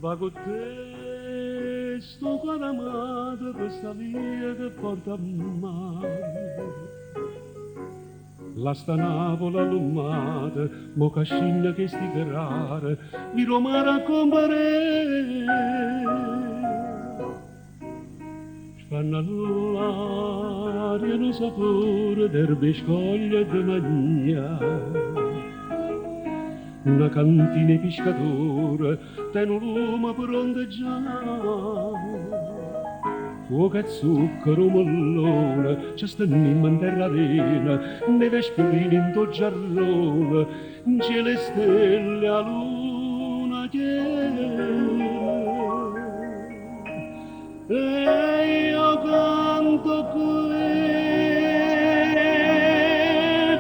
Va con te, sto con amata questa via che porta a mare. La sta Napola allumata, mo cascina che sticherare, mi romana a compare. Spanna l'aria lo sapore d'erbe scoglie de magna. Una cantina di pescatore, ten un lume per ondeggiare. Fuoco e zucchero, mollone, ci stenniamo in terra arena, nei vesperini in tuo giarrone, in cielo e stelle a luna chiede. E io canto qui,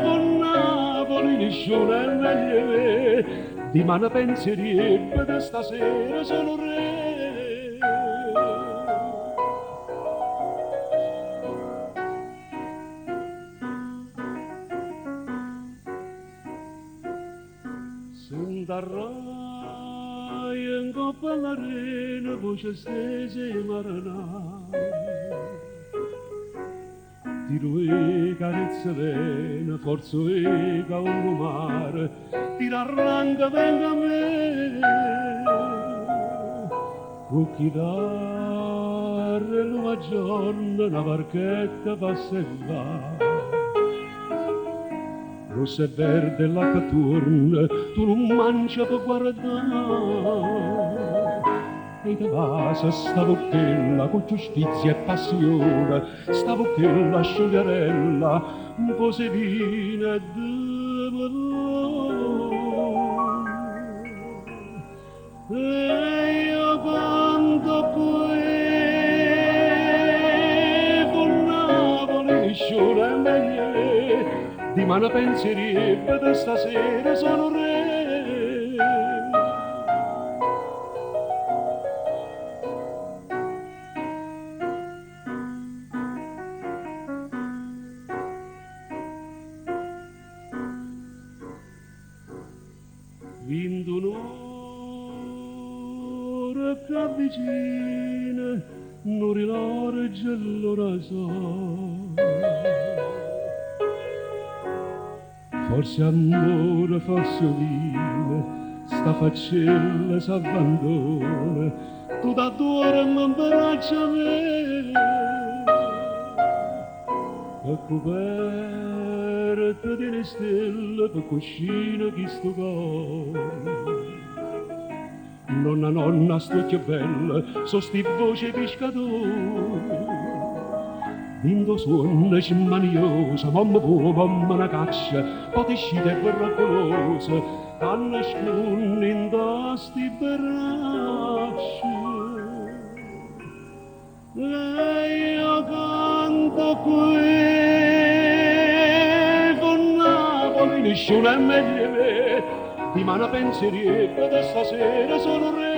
con Napoli nessuno è meglio, di mano pensieriebbe da stasera sono re. S'indarrai in coppa all'arena, voce stesa e marinare. Tiro e carezza vena, forza e cavallo mare, tira arranca, venga a me. Con chitarra e l'uva giorno, una barchetta passa e va. Rossa e verde l'acqua torna, tu non mangia per guardare. E te vasa sta bocchella con giustizia e passione, sta bocchella sciogliarella, un po' sedina e de e io canto qui, con Napoli nessuno è meglio, di mano pensieriebbe da stasera sono re. Vinto un'ora che avvicina, non rilarge l'ora so. Forse amore, forse vile, sta faccella s'abbandona, tu da d'ora non braccia a me. E coperta delle stelle per cuscino chi sto cuore. Nonna, nonna, sto che bella, so sti voce pescatore. Dindo suona smaniosa, mamma buona, mamma una caccia, potescite pericolosa, t'hanno sconno in sti braccia. E io canto qui, con Napoli nessuno è meglio me, di mano pensieriebbe da stasera sono re.